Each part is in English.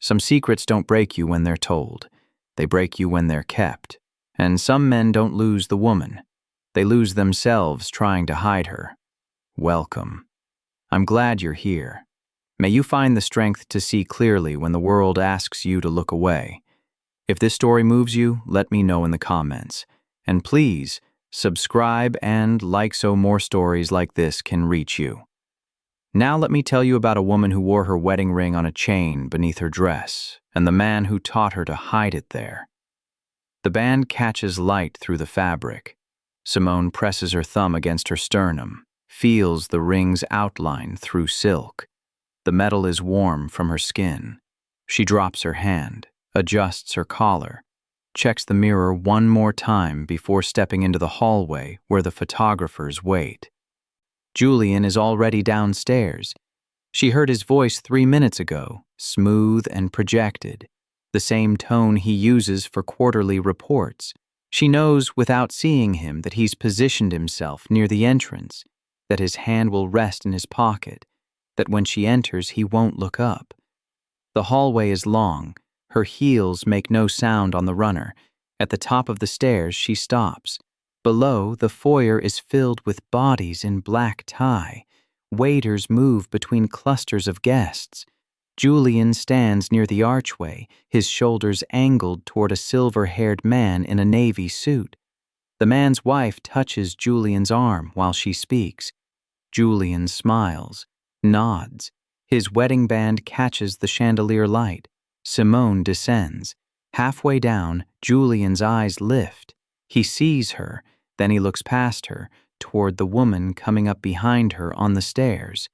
Some secrets don't break you when they're told. They break you when they're kept. And some men don't lose the woman. They lose themselves trying to hide her. Welcome. I'm glad you're here. May you find the strength to see clearly when the world asks you to look away. If this story moves you, let me know in the comments. And please, subscribe and like so more stories like this can reach you. Now let me tell you about a woman who wore her wedding ring on a chain beneath her dress, and the man who taught her to hide it there. The band catches light through the fabric. Simone presses her thumb against her sternum, feels the ring's outline through silk. The metal is warm from her skin. She drops her hand, adjusts her collar, checks the mirror one more time before stepping into the hallway where the photographers wait. Julian is already downstairs. She heard his voice 3 minutes ago, smooth and projected, the same tone he uses for quarterly reports. She knows without seeing him that he's positioned himself near the entrance, that his hand will rest in his pocket, that when she enters he won't look up. The hallway is long. Her heels make no sound on the runner. At the top of the stairs she stops. Below, the foyer is filled with bodies in black tie. Waiters move between clusters of guests. Julian stands near the archway, his shoulders angled toward a silver-haired man in a navy suit. The man's wife touches Julian's arm while she speaks. Julian smiles, nods. His wedding band catches the chandelier light. Simone descends. Halfway down, Julian's eyes lift. He sees her, then he looks past her, toward the woman coming up behind her on the stairs.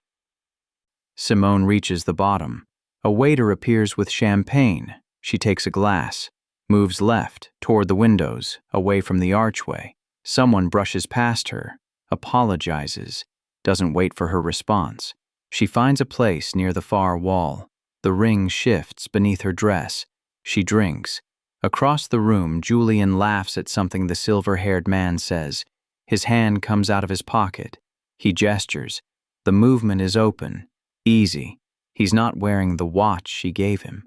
Simone reaches the bottom. A waiter appears with champagne. She takes a glass, moves left, toward the windows, away from the archway. Someone brushes past her, apologizes, doesn't wait for her response. She finds a place near the far wall. The ring shifts beneath her dress. She drinks. Across the room, Julian laughs at something the silver-haired man says. His hand comes out of his pocket. He gestures. The movement is open, easy. He's not wearing the watch she gave him.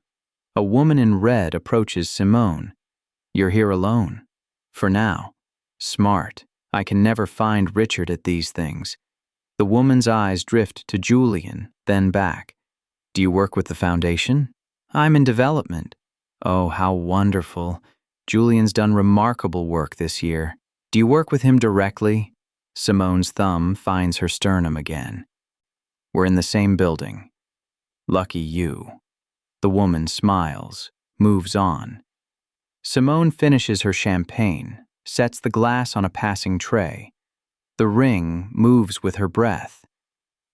A woman in red approaches Simone. You're here alone. For now. Smart. I can never find Richard at these things. The woman's eyes drift to Julian, then back. Do you work with the foundation? I'm in development. Oh, how wonderful. Julian's done remarkable work this year. Do you work with him directly? Simone's thumb finds her sternum again. We're in the same building. Lucky you. The woman smiles, moves on. Simone finishes her champagne, sets the glass on a passing tray. The ring moves with her breath.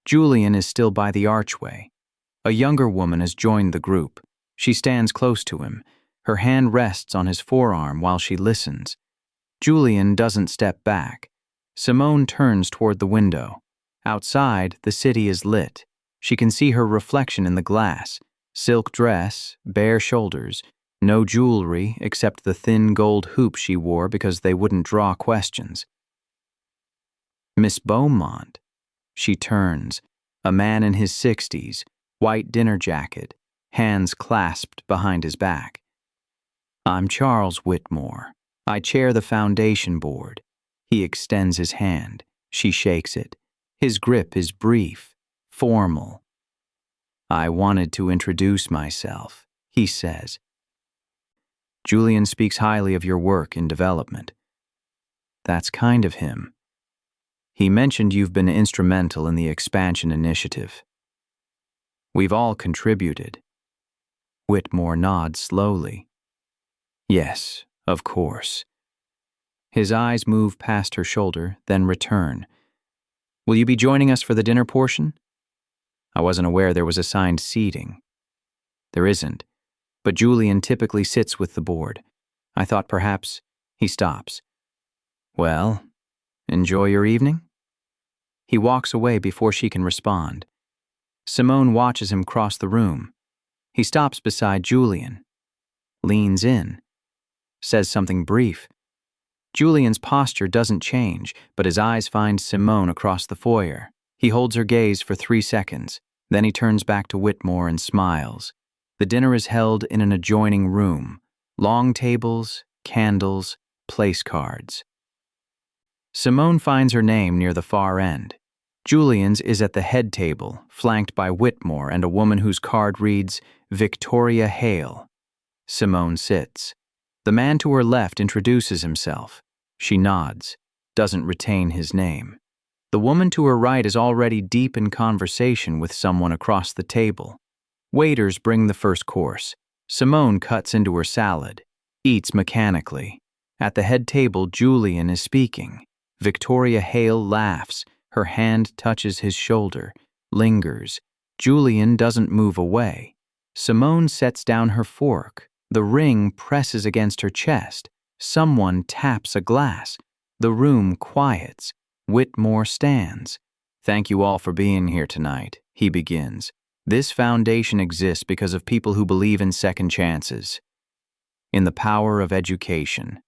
Julian is still by the archway. A younger woman has joined the group. She stands close to him. Her hand rests on his forearm while she listens. Julian doesn't step back. Simone turns toward the window. Outside, the city is lit. She can see her reflection in the glass. Silk dress, bare shoulders, no jewelry except the thin gold hoop she wore because they wouldn't draw questions. Miss Beaumont. She turns. A man in his 60s, white dinner jacket, hands clasped behind his back. I'm Charles Whitmore. I chair the foundation board. He extends his hand. She shakes it. His grip is brief, formal. I wanted to introduce myself, he says. Julian speaks highly of your work in development. That's kind of him. He mentioned you've been instrumental in the expansion initiative. We've all contributed. Whitmore nods slowly. Yes, of course. His eyes move past her shoulder, then return. Will you be joining us for the dinner portion? I wasn't aware there was assigned seating. There isn't, but Julian typically sits with the board. I thought perhaps he stops. Well, enjoy your evening? He walks away before she can respond. Simone watches him cross the room. He stops beside Julian, leans in, says something brief. Julian's posture doesn't change, but his eyes find Simone across the foyer. He holds her gaze for 3 seconds. Then he turns back to Whitmore and smiles. The dinner is held in an adjoining room. Long tables, candles, place cards. Simone finds her name near the far end. Julian's is at the head table, flanked by Whitmore and a woman whose card reads, Victoria Hale. Simone sits. The man to her left introduces himself. She nods, doesn't retain his name. The woman to her right is already deep in conversation with someone across the table. Waiters bring the first course. Simone cuts into her salad, eats mechanically. At the head table, Julian is speaking. Victoria Hale laughs. Her hand touches his shoulder, lingers. Julian doesn't move away. Simone sets down her fork. The ring presses against her chest. Someone taps a glass. The room quiets. Whitmore stands. Thank you all for being here tonight, he begins. This foundation exists because of people who believe in second chances, in the power of education,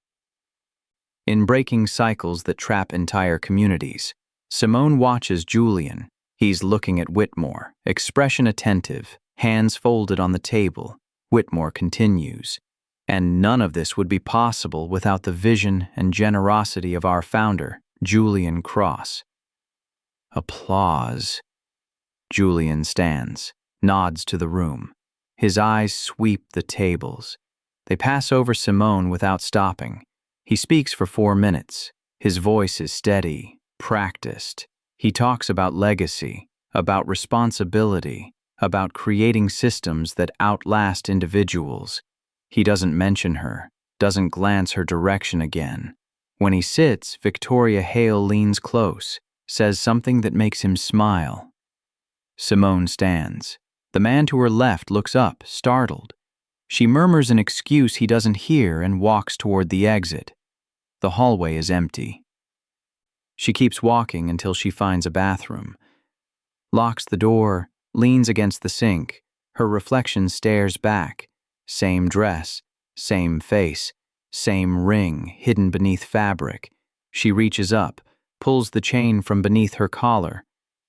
in breaking cycles that trap entire communities. Simone watches Julian. He's looking at Whitmore, expression attentive, hands folded on the table. Whitmore continues. And none of this would be possible without the vision and generosity of our founder, Julian Cross. Applause. Julian stands, nods to the room. His eyes sweep the tables. They pass over Simone without stopping. He speaks for 4 minutes. His voice is steady, practiced. He talks about legacy, about responsibility, about creating systems that outlast individuals. He doesn't mention her, doesn't glance her direction again. When he sits, Victoria Hale leans close, says something that makes him smile. Simone stands. The man to her left looks up, startled. She murmurs an excuse he doesn't hear and walks toward the exit. The hallway is empty. She keeps walking until she finds a bathroom. Locks the door, leans against the sink. Her reflection stares back. Same dress, same face, same ring hidden beneath fabric. She reaches up, pulls the chain from beneath her collar.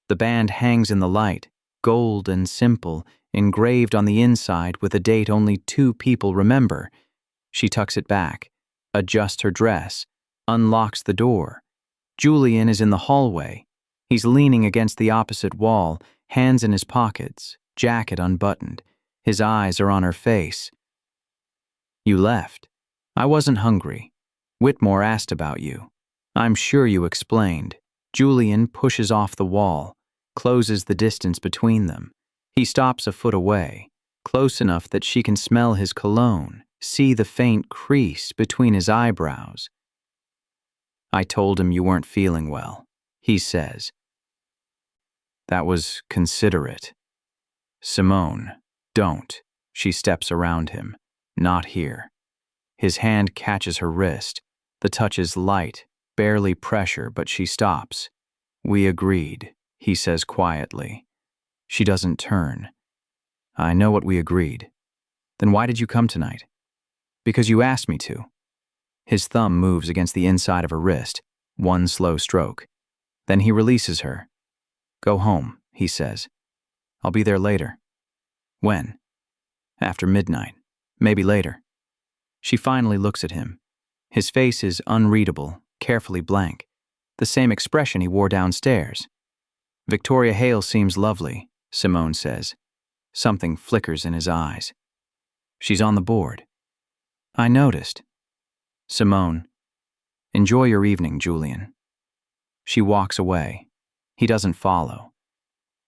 The band hangs in the light, gold and simple, engraved on the inside with a date only 2 people remember. She tucks it back, adjusts her dress, unlocks the door. Julian is in the hallway. He's leaning against the opposite wall, hands in his pockets, jacket unbuttoned. His eyes are on her face. You left. I wasn't hungry. Whitmore asked about you. I'm sure you explained. Julian pushes off the wall, closes the distance between them. He stops a foot away, close enough that she can smell his cologne, see the faint crease between his eyebrows. I told him you weren't feeling well, he says. That was considerate. Simone, don't. She steps around him. Not here. His hand catches her wrist. The touch is light, barely pressure, but she stops. We agreed, he says quietly. She doesn't turn. I know what we agreed. Then why did you come tonight? Because you asked me to. His thumb moves against the inside of her wrist, one slow stroke. Then he releases her. Go home, he says. I'll be there later. When? After midnight. Maybe later. She finally looks at him. His face is unreadable, carefully blank. The same expression he wore downstairs. Victoria Hale seems lovely, Simone says. Something flickers in his eyes. She's on the board. I noticed. Simone, enjoy your evening, Julian. She walks away. He doesn't follow.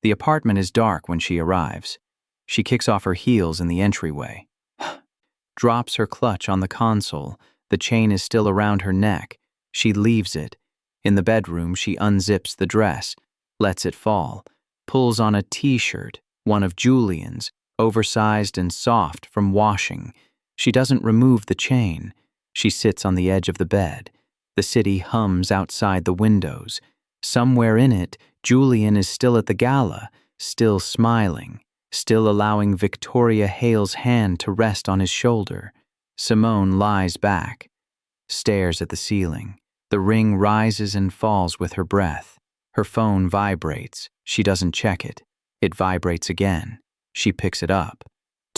The apartment is dark when she arrives. She kicks off her heels in the entryway. Drops her clutch on the console. The chain is still around her neck. She leaves it. In the bedroom, she unzips the dress, lets it fall, pulls on a t-shirt, one of Julian's, oversized and soft from washing. She doesn't remove the chain. She sits on the edge of the bed. The city hums outside the windows. Somewhere in it, Julian is still at the gala, still smiling, still allowing Victoria Hale's hand to rest on his shoulder. Simone lies back, stares at the ceiling. The ring rises and falls with her breath. Her phone vibrates. She doesn't check it. It vibrates again. She picks it up.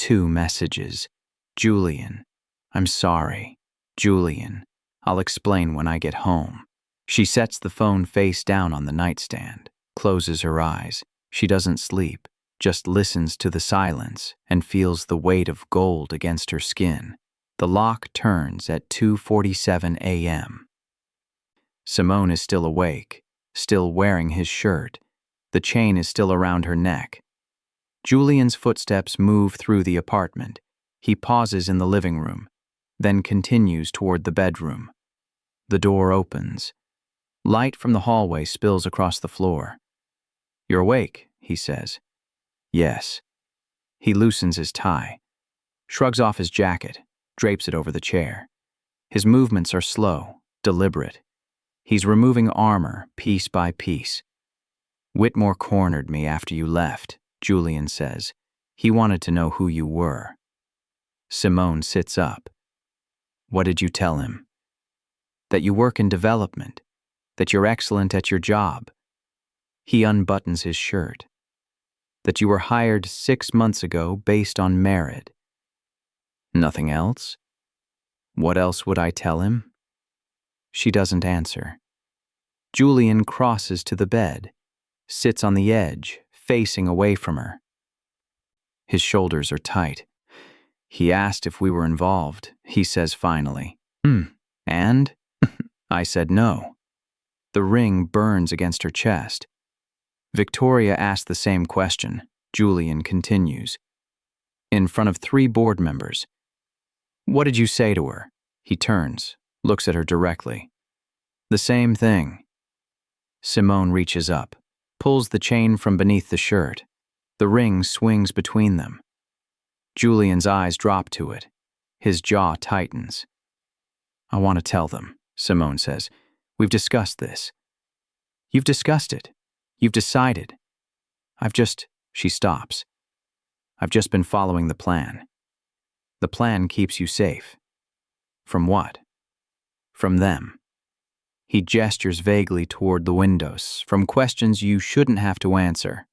2 messages. Julian, I'm sorry. Julian, I'll explain when I get home. She sets the phone face down on the nightstand, closes her eyes. She doesn't sleep, just listens to the silence and feels the weight of gold against her skin. The lock turns at 2:47 a.m. Simone is still awake, still wearing his shirt. The chain is still around her neck. Julian's footsteps move through the apartment. He pauses in the living room, then continues toward the bedroom. The door opens. Light from the hallway spills across the floor. You're awake, he says. Yes. He loosens his tie, shrugs off his jacket, drapes it over the chair. His movements are slow, deliberate. He's removing armor piece by piece. Whitmore cornered me after you left, Julian says. He wanted to know who you were. Simone sits up. What did you tell him? That you work in development, that you're excellent at your job. He unbuttons his shirt. That you were hired 6 months ago based on merit. Nothing else? What else would I tell him? She doesn't answer. Julian crosses to the bed, sits on the edge, facing away from her. His shoulders are tight. He asked if we were involved, he says finally. And? I said no. The ring burns against her chest. Victoria asked the same question. Julian continues. In front of 3 board members. What did you say to her? He turns, looks at her directly. The same thing. Simone reaches up, pulls the chain from beneath the shirt. The ring swings between them. Julian's eyes drop to it. His jaw tightens. I want to tell them, Simone says. We've discussed this. You've discussed it. You've decided. She stops. I've just been following the plan. The plan keeps you safe. From what? From them. He gestures vaguely toward the windows, from questions you shouldn't have to answer.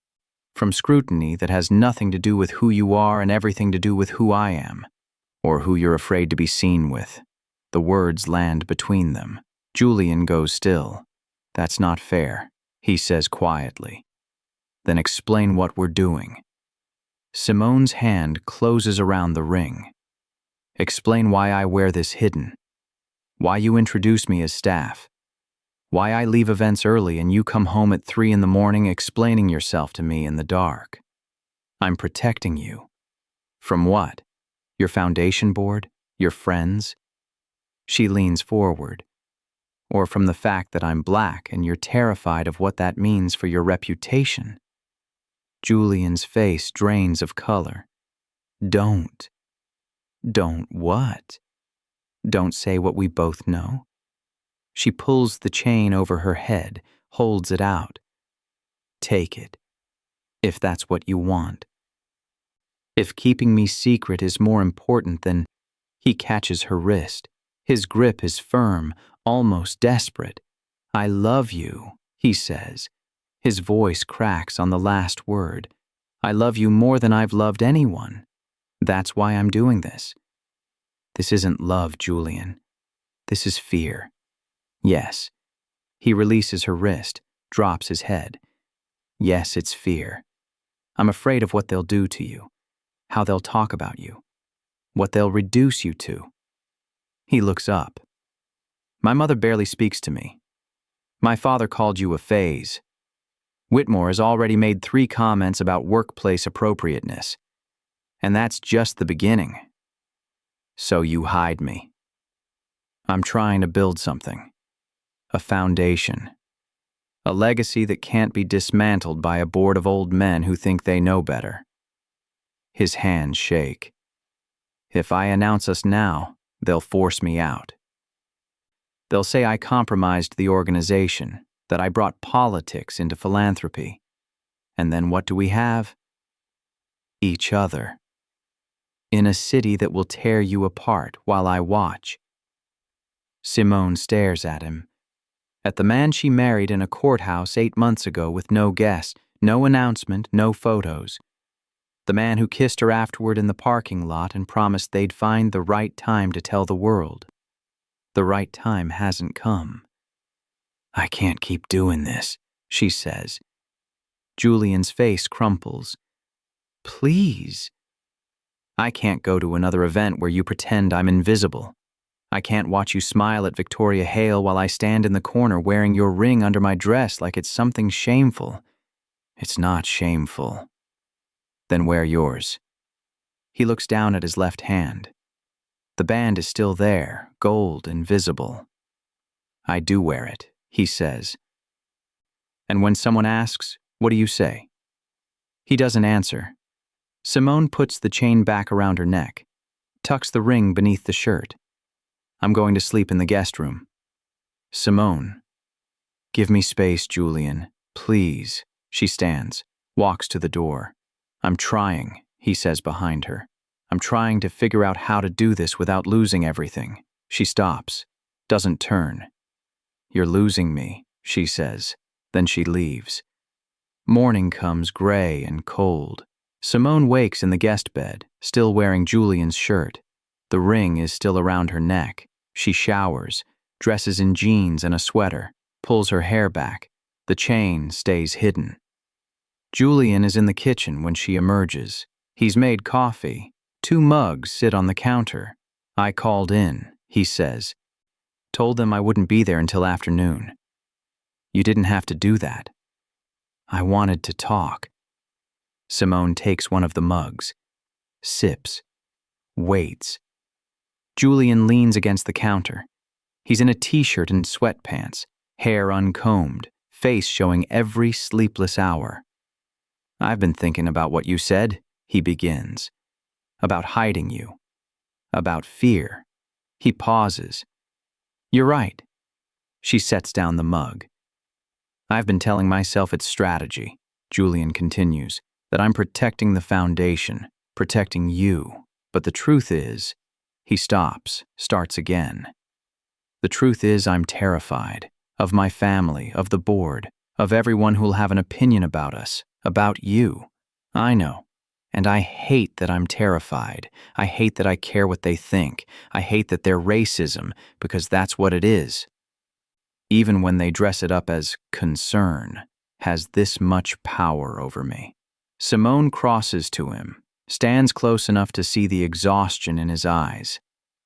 From scrutiny that has nothing to do with who you are and everything to do with who I am, or who you're afraid to be seen with. The words land between them. Julian goes still. That's not fair, he says quietly. Then explain what we're doing. Simone's hand closes around the ring. Explain why I wear this hidden. Why you introduce me as staff. Why I leave events early and you come home at 3 in the morning explaining yourself to me in the dark. I'm protecting you. From what? Your foundation board? Your friends? She leans forward. Or from the fact that I'm black and you're terrified of what that means for your reputation. Julian's face drains of color. Don't. Don't what? Don't say what we both know? She pulls the chain over her head, holds it out. Take it, if that's what you want. If keeping me secret is more important than... He catches her wrist. His grip is firm, almost desperate. I love you, he says. His voice cracks on the last word. I love you more than I've loved anyone. That's why I'm doing this. This isn't love, Julian. This is fear. Yes. He releases her wrist, drops his head. Yes, it's fear. I'm afraid of what they'll do to you, how they'll talk about you, what they'll reduce you to. He looks up. My mother barely speaks to me. My father called you a phase. Whitmore has already made 3 comments about workplace appropriateness. And that's just the beginning. So you hide me. I'm trying to build something. A foundation. A legacy that can't be dismantled by a board of old men who think they know better. His hands shake. If I announce us now, they'll force me out. They'll say I compromised the organization, that I brought politics into philanthropy. And then what do we have? Each other. In a city that will tear you apart while I watch. Simone stares at him. At the man she married in a courthouse 8 months ago with no guests, no announcement, no photos. The man who kissed her afterward in the parking lot and promised they'd find the right time to tell the world. The right time hasn't come. I can't keep doing this, she says. Julian's face crumples. Please. I can't go to another event where you pretend I'm invisible. I can't watch you smile at Victoria Hale while I stand in the corner wearing your ring under my dress like it's something shameful. It's not shameful. Then wear yours. He looks down at his left hand. The band is still there, gold and visible. I do wear it, he says. And when someone asks, what do you say? He doesn't answer. Simone puts the chain back around her neck, tucks the ring beneath the shirt. I'm going to sleep in the guest room. Simone. Give me space, Julian. Please. She stands, walks to the door. I'm trying, he says behind her. I'm trying to figure out how to do this without losing everything. She stops, doesn't turn. You're losing me, she says. Then she leaves. Morning comes gray and cold. Simone wakes in the guest bed, still wearing Julian's shirt. The ring is still around her neck. She showers, dresses in jeans and a sweater, pulls her hair back. The chain stays hidden. Julian is in the kitchen when she emerges. He's made coffee. 2 mugs sit on the counter. I called in, he says. Told them I wouldn't be there until afternoon. You didn't have to do that. I wanted to talk. Simone takes one of the mugs, sips, waits. Julian leans against the counter. He's in a t-shirt and sweatpants, hair uncombed, face showing every sleepless hour. I've been thinking about what you said, he begins. About hiding you. About fear. He pauses. You're right. She sets down the mug. I've been telling myself it's strategy, Julian continues, that I'm protecting the foundation, protecting you. But the truth is, he stops, starts again. The truth is I'm terrified, of my family, of the board, of everyone who'll have an opinion about us, about you. I know. And I hate that I'm terrified. I hate that I care what they think. I hate that they're racism, because that's what it is. Even when they dress it up as concern, has this much power over me. Simone crosses to him, stands close enough to see the exhaustion in his eyes.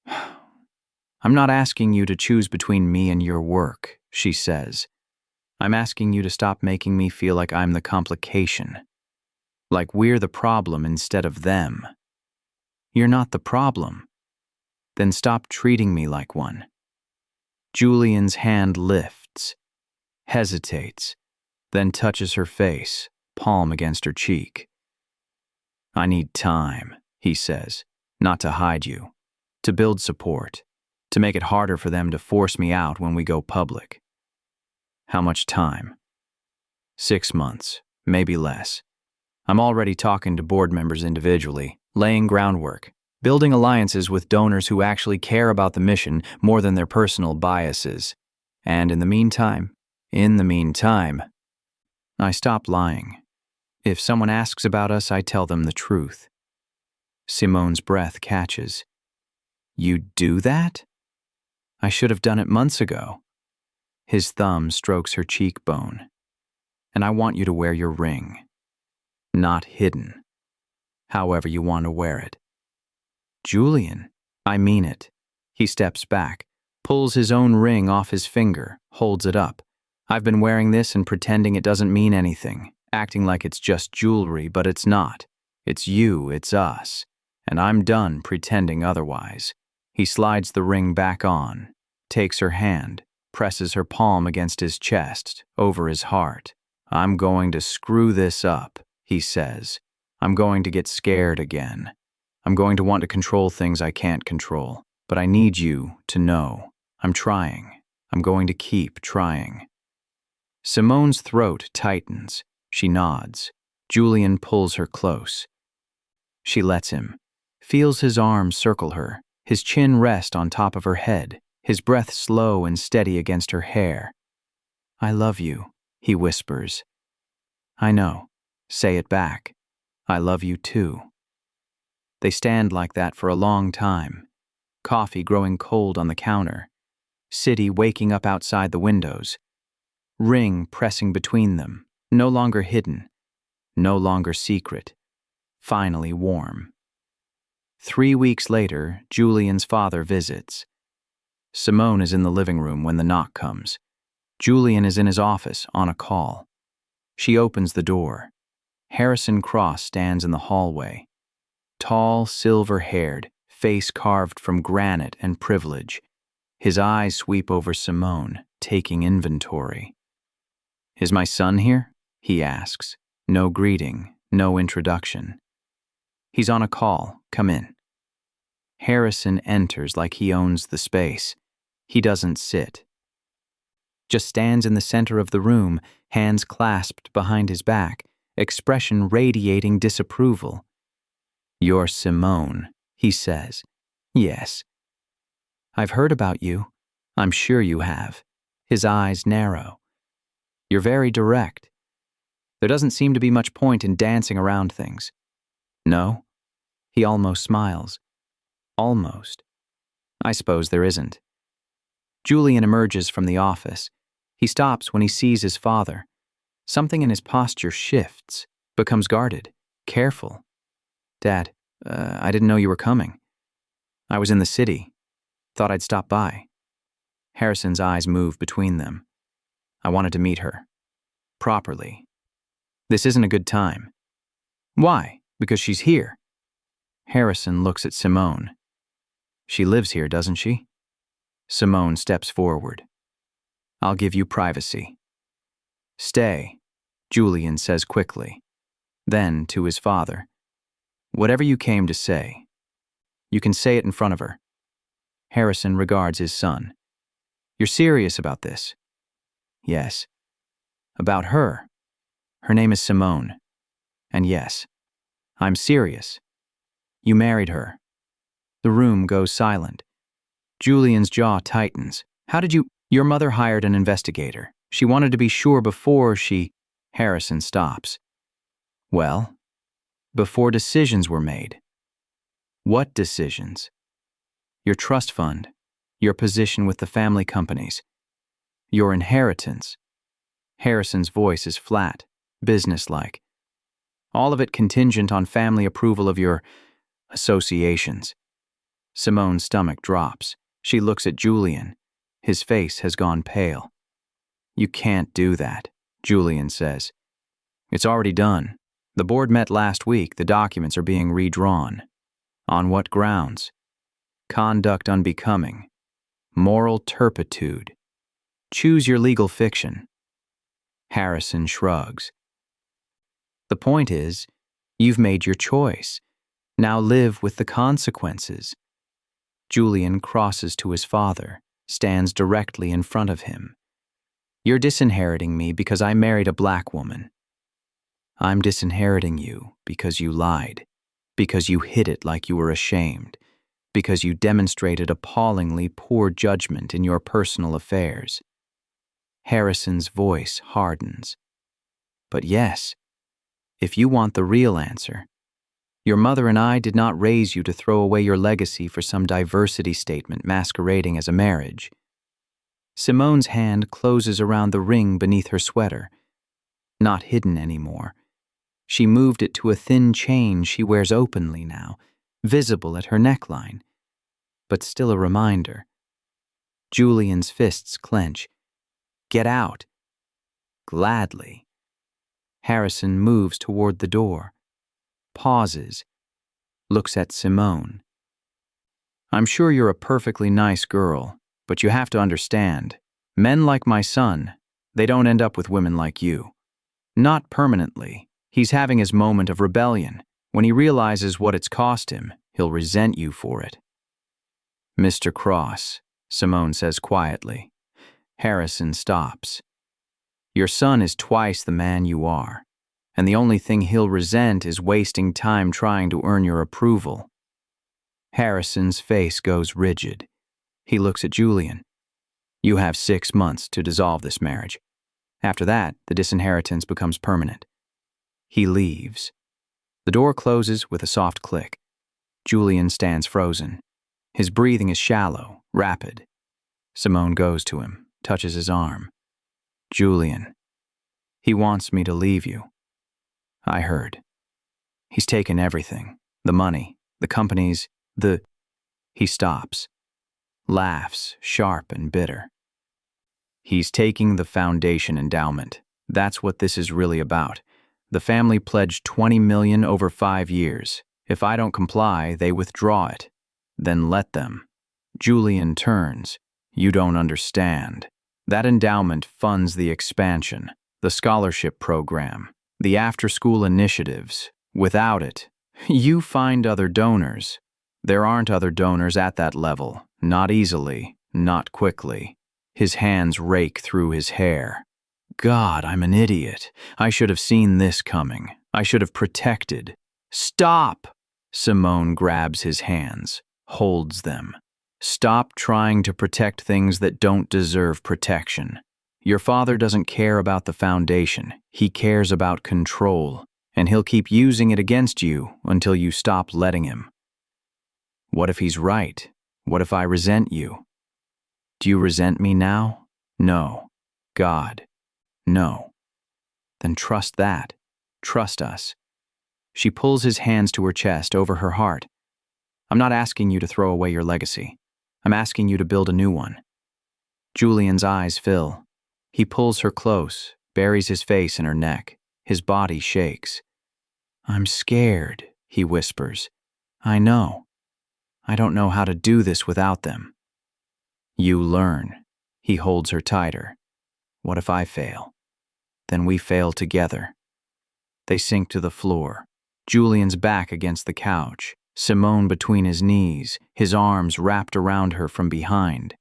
I'm not asking you to choose between me and your work, she says. I'm asking you to stop making me feel like I'm the complication. Like we're the problem instead of them. You're not the problem. Then stop treating me like one. Julian's hand lifts, hesitates, then touches her face, palm against her cheek. I need time, he says, not to hide you, to build support, to make it harder for them to force me out when we go public. How much time? 6 months, maybe less. I'm already talking to board members individually, laying groundwork, building alliances with donors who actually care about the mission more than their personal biases. And in the meantime, I stop lying. If someone asks about us, I tell them the truth. Simone's breath catches. You do that? I should have done it months ago. His thumb strokes her cheekbone. And I want you to wear your ring. Not hidden. However you want to wear it. Julian, I mean it. He steps back, pulls his own ring off his finger, holds it up. I've been wearing this and pretending it doesn't mean anything, acting like it's just jewelry, but it's not. It's you, it's us. And I'm done pretending otherwise. He slides the ring back on, takes her hand, presses her palm against his chest, over his heart. I'm going to screw this up, he says. I'm going to get scared again. I'm going to want to control things I can't control. But I need you to know. I'm trying. I'm going to keep trying. Simone's throat tightens. She nods. Julian pulls her close. She lets him. Feels his arms circle her, his chin rest on top of her head, his breath slow and steady against her hair. I love you, he whispers. I know. Say it back. I love you too. They stand like that for a long time, coffee growing cold on the counter, city waking up outside the windows, ring pressing between them, no longer hidden, no longer secret, finally warm. 3 weeks later, Julian's father visits. Simone is in the living room when the knock comes. Julian is in his office on a call. She opens the door. Harrison Cross stands in the hallway. Tall, silver-haired, face carved from granite and privilege. His eyes sweep over Simone, taking inventory. "Is my son here?" he asks. No greeting, no introduction. "He's on a call. Come in." Harrison enters like he owns the space. He doesn't sit. Just stands in the center of the room, hands clasped behind his back, expression radiating disapproval. "You're Simone," he says. "Yes." "I've heard about you. I'm sure you have." His eyes narrow. "You're very direct. There doesn't seem to be much point in dancing around things." "No?" He almost smiles. "Almost. I suppose there isn't." Julian emerges from the office. He stops when he sees his father. Something in his posture shifts, becomes guarded, careful. "Dad, I didn't know you were coming. I was in the city. Thought I'd stop by." Harrison's eyes move between them. "I wanted to meet her. Properly. This isn't a good time." "Why? Because she's here." Harrison looks at Simone. "She lives here, doesn't she?" Simone steps forward. "I'll give you privacy." "Stay," Julian says quickly. Then, to his father, "Whatever you came to say, you can say it in front of her." Harrison regards his son. "You're serious about this?" "Yes." "About her? Her name is Simone. And yes, I'm serious. You married her." The room goes silent. Julian's jaw tightens. "How did you—" "Your mother hired an investigator. She wanted to be sure before she—" Harrison stops. "Well, before decisions were made." "What decisions?" "Your trust fund, your position with the family companies, your inheritance." Harrison's voice is flat, businesslike. "All of it contingent on family approval of your associations." Simone's stomach drops. She looks at Julian. His face has gone pale. "You can't do that," Julian says. "It's already done. The board met last week. The documents are being redrawn." "On what grounds?" "Conduct unbecoming. Moral turpitude. Choose your legal fiction." Harrison shrugs. "The point is, you've made your choice. Now live with the consequences." Julian crosses to his father, stands directly in front of him. "You're disinheriting me because I married a black woman." "I'm disinheriting you because you lied, because you hid it like you were ashamed, because you demonstrated appallingly poor judgment in your personal affairs." Harrison's voice hardens. "But yes, if you want the real answer, your mother and I did not raise you to throw away your legacy for some diversity statement masquerading as a marriage." Simone's hand closes around the ring beneath her sweater. Not hidden anymore. She moved it to a thin chain she wears openly now, visible at her neckline, but still a reminder. Julian's fists clench. "Get out." "Gladly." Harrison moves toward the door, pauses, looks at Simone. "I'm sure you're a perfectly nice girl, but you have to understand, men like my son, they don't end up with women like you. Not permanently. He's having his moment of rebellion. When he realizes what it's cost him, he'll resent you for it." "Mr. Cross," Simone says quietly. Harrison stops. "Your son is twice the man you are, and the only thing he'll resent is wasting time trying to earn your approval." Harrison's face goes rigid. He looks at Julian. "You have 6 months to dissolve this marriage. After that, the disinheritance becomes permanent." He leaves. The door closes with a soft click. Julian stands frozen. His breathing is shallow, rapid. Simone goes to him, touches his arm. Julian, he wants me to leave you. I heard. He's taken everything. The money, the companies, He stops. Laughs, sharp and bitter. He's taking the foundation endowment. That's what this is really about. The family pledged $20 million over 5 years. If I don't comply, they withdraw it. Then let them. Julian turns. You don't understand. That endowment funds the expansion, the scholarship program, the after-school initiatives. Without it, you find other donors. There aren't other donors at that level. Not easily, not quickly. His hands rake through his hair. God, I'm an idiot. I should have seen this coming. I should have protected. Stop! Simone grabs his hands, holds them. Stop trying to protect things that don't deserve protection. Your father doesn't care about the foundation. He cares about control, and he'll keep using it against you until you stop letting him. What if he's right? What if I resent you? Do you resent me now? No. God. No. Then trust that. Trust us. She pulls his hands to her chest, over her heart. I'm not asking you to throw away your legacy. I'm asking you to build a new one. Julian's eyes fill. He pulls her close, buries his face in her neck. His body shakes. I'm scared, he whispers. I know. I don't know how to do this without them. You learn. He holds her tighter. What if I fail? Then we fail together. They sink to the floor. Julian's back against the couch, Simone between his knees, his arms wrapped around her from behind.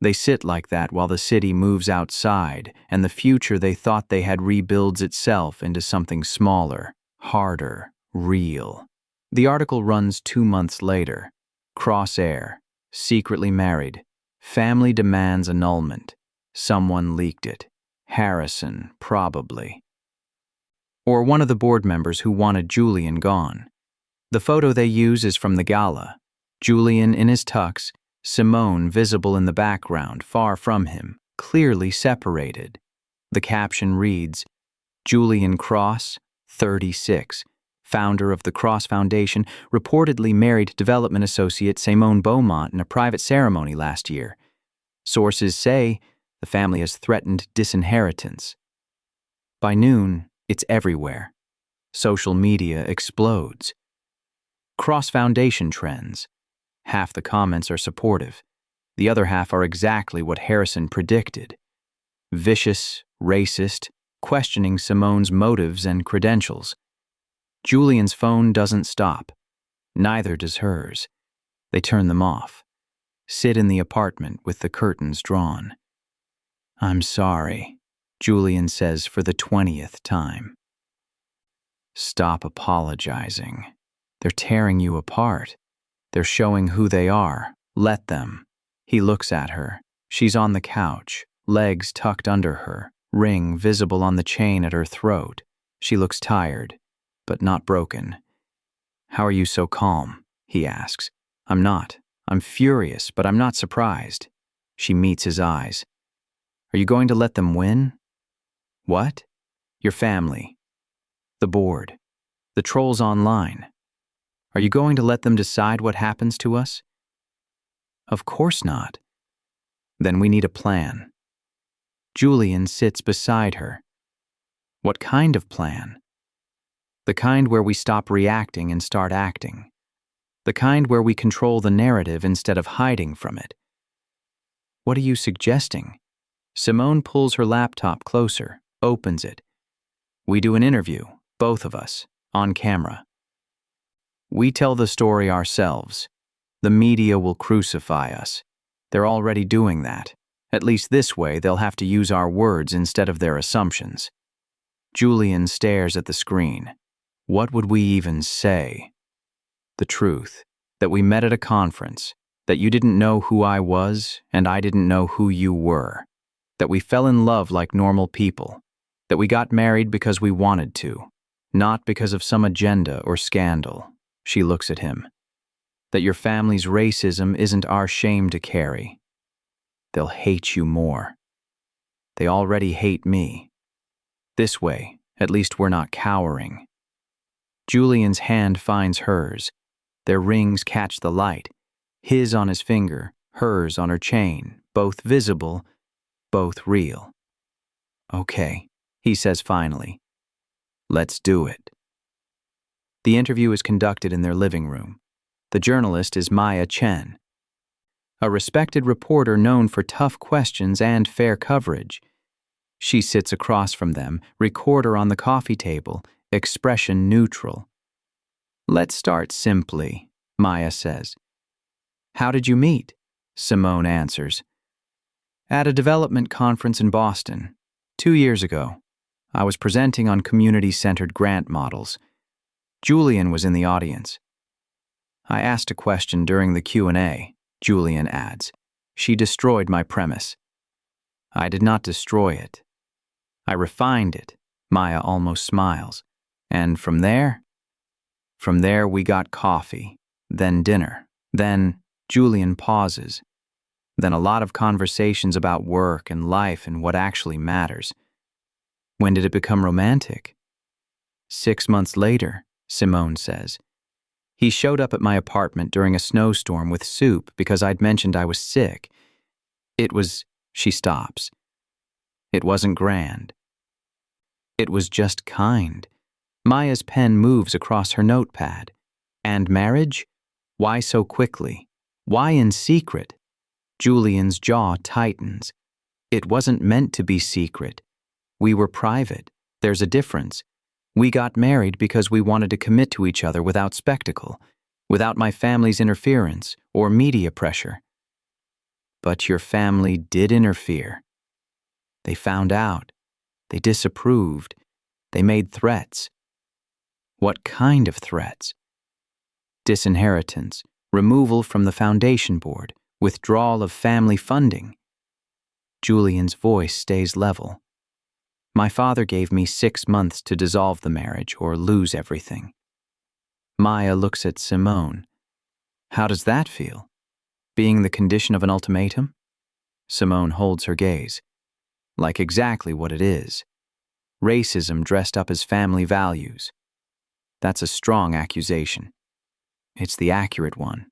They sit like that while the city moves outside, and the future they thought they had rebuilds itself into something smaller, harder, real. The article runs 2 months later. Crossair, secretly married. Family demands annulment. Someone leaked it. Harrison, probably. Or one of the board members who wanted Julian gone. The photo they use is from the gala. Julian in his tux, Simone visible in the background, far from him, clearly separated. The caption reads, Julian Cross, 36, founder of the Cross Foundation, reportedly married development associate Simone Beaumont in a private ceremony last year. Sources say the family has threatened disinheritance. By noon, it's everywhere. Social media explodes. Cross Foundation trends. Half the comments are supportive. The other half are exactly what Harrison predicted. Vicious, racist, questioning Simone's motives and credentials. Julian's phone doesn't stop. Neither does hers. They turn them off. Sit in the apartment with the curtains drawn. I'm sorry, Julian says for the 20th time. Stop apologizing. They're tearing you apart. They're showing who they are. Let them. He looks at her. She's on the couch, legs tucked under her, ring visible on the chain at her throat. She looks tired, but not broken. How are you so calm? He asks. I'm not. I'm furious, but I'm not surprised. She meets his eyes. Are you going to let them win? What? Your family. The board. The trolls online. Are you going to let them decide what happens to us? Of course not. Then we need a plan. Julian sits beside her. What kind of plan? The kind where we stop reacting and start acting. The kind where we control the narrative instead of hiding from it. What are you suggesting? Simone pulls her laptop closer, opens it. We do an interview, both of us, on camera. We tell the story ourselves. The media will crucify us. They're already doing that. At least this way, they'll have to use our words instead of their assumptions. Julian stares at the screen. What would we even say? The truth, that we met at a conference, that you didn't know who I was and I didn't know who you were, that we fell in love like normal people, that we got married because we wanted to, Not because of some agenda or scandal. She looks at him. That your family's racism isn't our shame to carry. They'll hate you more. They already hate me. This way, at least we're not cowering. Julian's hand finds hers. Their rings catch the light. His on his finger, hers on her chain, both visible, both real. Okay, he says finally. Let's do it. The interview is conducted in their living room. The journalist is Maya Chen, a respected reporter known for tough questions and fair coverage. She sits across from them, recorder on the coffee table, expression neutral. Let's start simply, Maya says. How did you meet? Simone answers. At a development conference in Boston, 2 years ago. I was presenting on community-centered grant models. Julian was in the audience. I asked a question during the Q&A, Julian adds. She destroyed my premise. I did not destroy it. I refined it, Maya almost smiles. And from there we got coffee, then dinner, then Julian pauses, then a lot of conversations about work and life and what actually matters. When did it become romantic? 6 months later, Simone says. He showed up at my apartment during a snowstorm with soup because I'd mentioned I was sick. She stops. It wasn't grand. It was just kind. Maya's pen moves across her notepad. And marriage? Why so quickly? Why in secret? Julian's jaw tightens. It wasn't meant to be secret. We were private. There's a difference. We got married because we wanted to commit to each other without spectacle, without my family's interference or media pressure. But your family did interfere. They found out. They disapproved. They made threats. What kind of threats? Disinheritance, removal from the foundation board, withdrawal of family funding. Julian's voice stays level. My father gave me 6 months to dissolve the marriage or lose everything. Maya looks at Simone. How does that feel? Being the condition of an ultimatum? Simone holds her gaze. Like exactly what it is. Racism dressed up as family values. That's a strong accusation. It's the accurate one.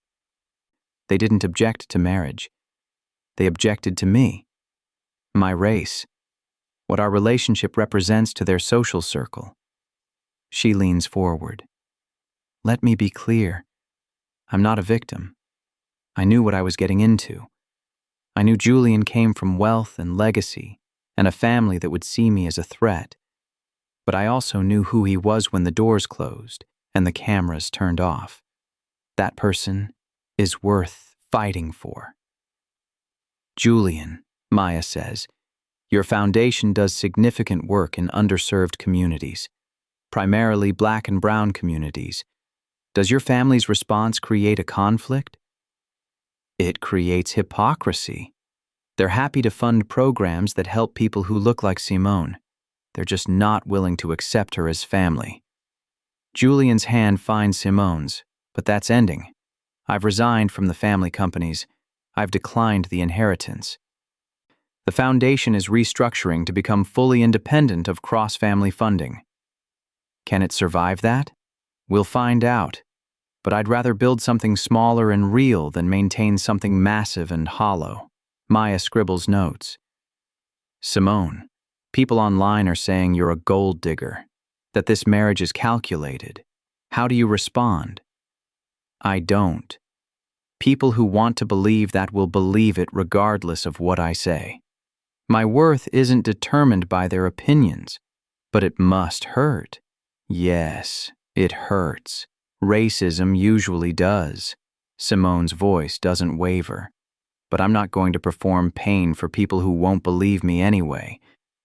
They didn't object to marriage. They objected to me. My race. What our relationship represents to their social circle. She leans forward. Let me be clear. I'm not a victim. I knew what I was getting into. I knew Julian came from wealth and legacy and a family that would see me as a threat. But I also knew who he was when the doors closed and the cameras turned off. That person is worth fighting for. Julian, Maya says, your foundation does significant work in underserved communities, primarily Black and brown communities. Does your family's response create a conflict? It creates hypocrisy. They're happy to fund programs that help people who look like Simone. They're just not willing to accept her as family. Julian's hand finds Simone's, but that's ending. I've resigned from the family companies. I've declined the inheritance. The foundation is restructuring to become fully independent of cross-family funding. Can it survive that? We'll find out. But I'd rather build something smaller and real than maintain something massive and hollow. Maya scribbles notes. Simone, people online are saying you're a gold digger, that this marriage is calculated. How do you respond? I don't. People who want to believe that will believe it regardless of what I say. My worth isn't determined by their opinions, but it must hurt. Yes, it hurts. Racism usually does. Simone's voice doesn't waver. But I'm not going to perform pain for people who won't believe me anyway.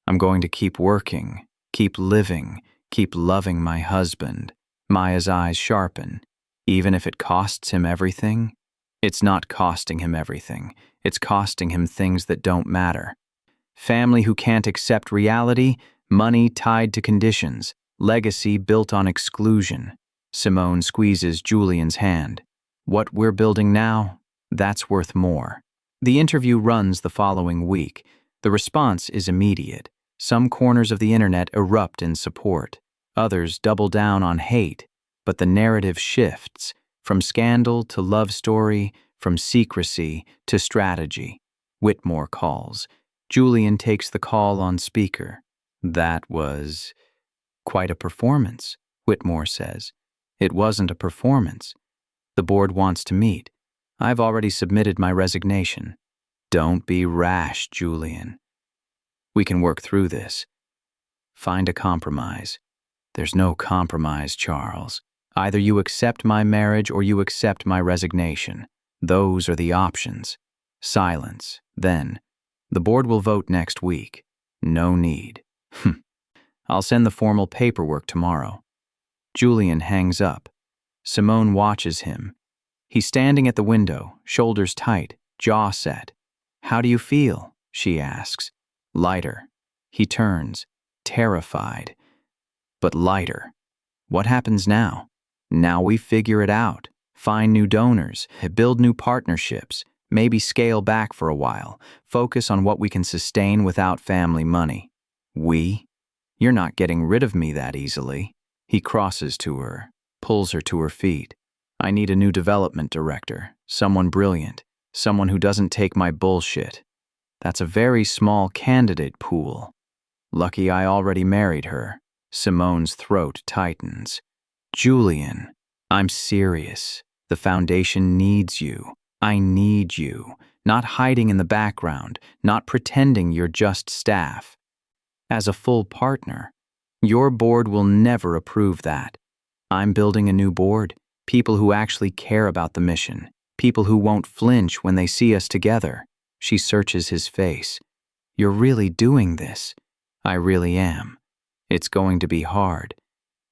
I'm going to keep working, keep living, keep loving my husband. Maya's eyes sharpen. Even if it costs him everything? It's not costing him everything. It's costing him things that don't matter. Family who can't accept reality, money tied to conditions. Legacy built on exclusion. Simone squeezes Julian's hand. What we're building now, that's worth more. The interview runs the following week. The response is immediate. Some corners of the internet erupt in support. Others double down on hate. But the narrative shifts, from scandal to love story, from secrecy to strategy. Whitmore calls. Julian takes the call on speaker. That was quite a performance, Whitmore says. It wasn't a performance. The board wants to meet. I've already submitted my resignation. Don't be rash, Julian. We can work through this. Find a compromise. There's no compromise, Charles. Either you accept my marriage or you accept my resignation. Those are the options. Silence. Then, the board will vote next week. No need. I'll send the formal paperwork tomorrow. Julian hangs up. Simone watches him. He's standing at the window, shoulders tight, jaw set. How do you feel? She asks. Lighter. He turns, terrified. But lighter. What happens now? Now we figure it out. Find new donors, build new partnerships, maybe scale back for a while, focus on what we can sustain without family money. We? You're not getting rid of me that easily. He crosses to her, pulls her to her feet. I need a new development director, someone brilliant, someone who doesn't take my bullshit. That's a very small candidate pool. Lucky I already married her. Simone's throat tightens. Julian, I'm serious. The foundation needs you. I need you. Not hiding in the background, not pretending you're just staff. As a full partner, your board will never approve that. I'm building a new board, people who actually care about the mission, people who won't flinch when they see us together. She searches his face. You're really doing this. I really am. It's going to be hard.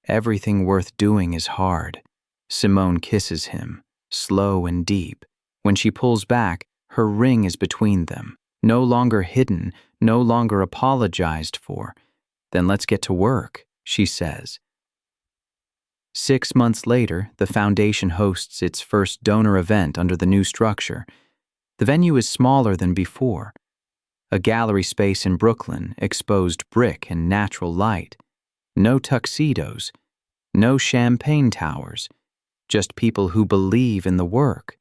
Everything worth doing is hard. Simone kisses him, slow and deep. When she pulls back, her ring is between them, no longer hidden, no longer apologized for. Then let's get to work, she says. 6 months later, the foundation hosts its first donor event under the new structure. The venue is smaller than before. A gallery space in Brooklyn, exposed brick and natural light. No tuxedos, no champagne towers, just people who believe in the work.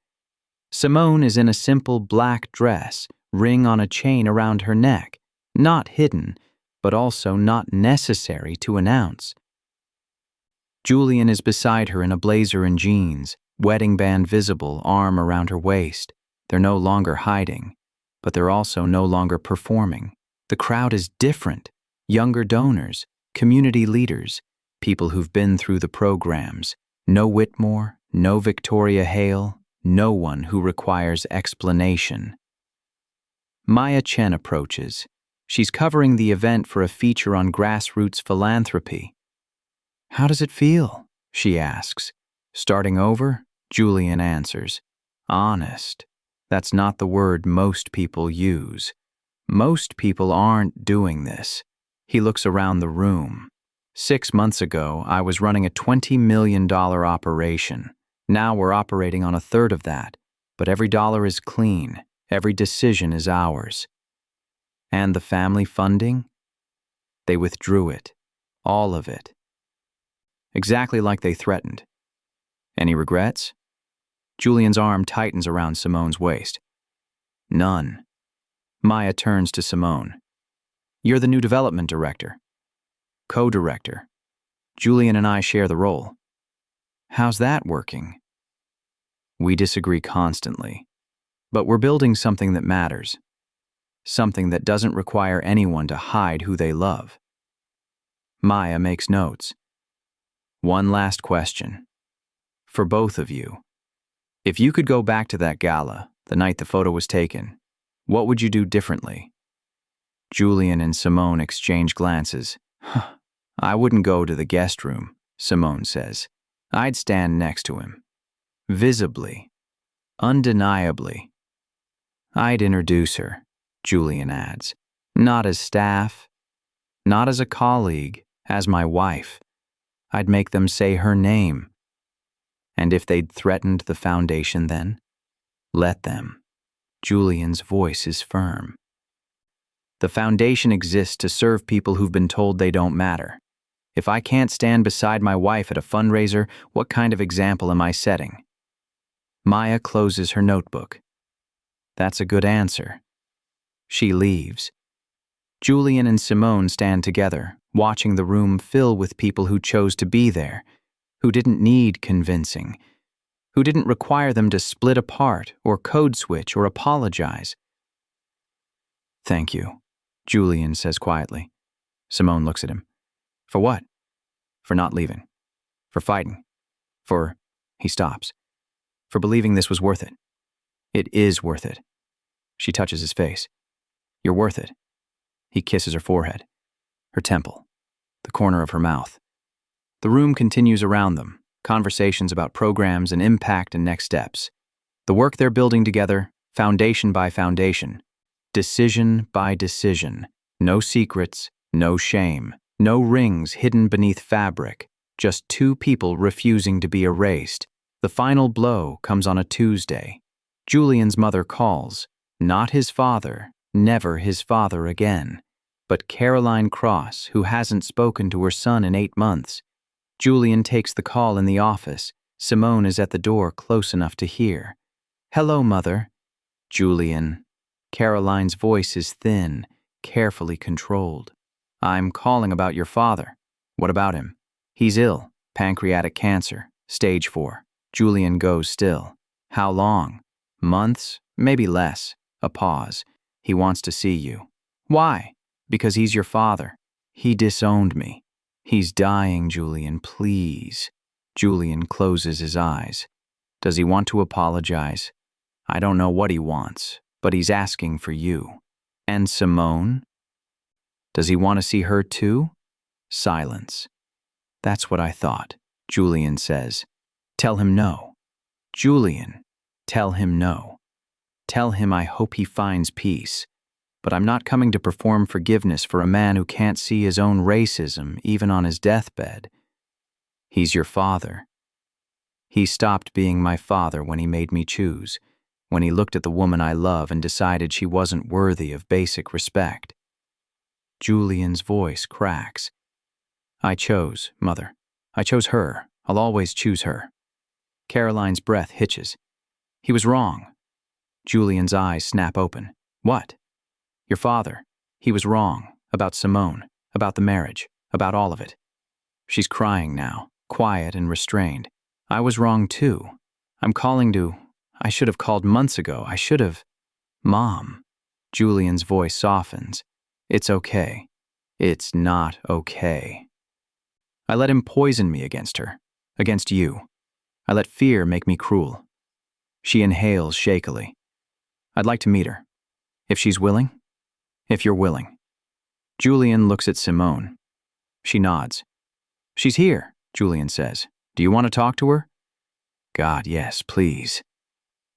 Simone is in a simple black dress, ring on a chain around her neck, not hidden, but also not necessary to announce. Julian is beside her in a blazer and jeans, wedding band visible, arm around her waist. They're no longer hiding, but they're also no longer performing. The crowd is different. Younger donors, community leaders, people who've been through the programs. No Whitmore, no Victoria Hale, no one who requires explanation. Maya Chen approaches. She's covering the event for a feature on grassroots philanthropy. How does it feel? She asks. Starting over? Julian answers. Honest. That's not the word most people use. Most people aren't doing this. He looks around the room. 6 months ago, I was running a $20 million operation. Now we're operating on a third of that, but every dollar is clean. Every decision is ours. And the family funding? They withdrew it. All of it. Exactly like they threatened. Any regrets? Julian's arm tightens around Simone's waist. None. Maya turns to Simone. You're the new development director. Co-director. Julian and I share the role. How's that working? We disagree constantly, but we're building something that matters. Something that doesn't require anyone to hide who they love. Maya makes notes. One last question. For both of you. If you could go back to that gala, the night the photo was taken, what would you do differently? Julian and Simone exchange glances. I wouldn't go to the guest room, Simone says. I'd stand next to him. Visibly. Undeniably. I'd introduce her, Julian adds. Not as staff. Not as a colleague. As my wife. I'd make them say her name. And if they'd threatened the foundation then? Let them. Julian's voice is firm. The foundation exists to serve people who've been told they don't matter. If I can't stand beside my wife at a fundraiser, what kind of example am I setting? Maya closes her notebook. That's a good answer. She leaves. Julian and Simone stand together, watching the room fill with people who chose to be there, who didn't need convincing, who didn't require them to split apart or code switch or apologize. Thank you, Julian says quietly. Simone looks at him. For what? For not leaving. For fighting. For, he stops. For believing this was worth it. It is worth it. She touches his face. You're worth it. He kisses her forehead, her temple, the corner of her mouth. The room continues around them, conversations about programs and impact and next steps. The work they're building together, foundation by foundation, decision by decision. No secrets, no shame, no rings hidden beneath fabric, just two people refusing to be erased. The final blow comes on a Tuesday. Julian's mother calls, not his father, never his father again, but Caroline Cross, who hasn't spoken to her son in 8 months. Julian takes the call in the office. Simone is at the door close enough to hear. Hello, Mother. Julian. Caroline's voice is thin, carefully controlled. I'm calling about your father. What about him? He's ill, pancreatic cancer, stage 4. Julian goes still. How long? Months? Maybe less. A pause. He wants to see you. Why? Because he's your father. He disowned me. He's dying, Julian, please. Julian closes his eyes. Does he want to apologize? I don't know what he wants, but he's asking for you. And Simone? Does he want to see her too? Silence. That's what I thought, Julian says. Tell him no. Julian, tell him no. Tell him I hope he finds peace. But I'm not coming to perform forgiveness for a man who can't see his own racism even on his deathbed. He's your father. He stopped being my father when he made me choose, when he looked at the woman I love and decided she wasn't worthy of basic respect. Julian's voice cracks. I chose, Mother. I chose her. I'll always choose her. Caroline's breath hitches. He was wrong. Julian's eyes snap open. What? Your father. He was wrong. About Simone. About the marriage. About all of it. She's crying now, quiet and restrained. I was wrong too. I'm calling to... I should have called months ago. I should have... Mom. Julian's voice softens. It's okay. It's not okay. I let him poison me against her. Against you. I let fear make me cruel. She inhales shakily. I'd like to meet her. If she's willing? If you're willing. Julian looks at Simone. She nods. She's here, Julian says. Do you want to talk to her? God, yes, please.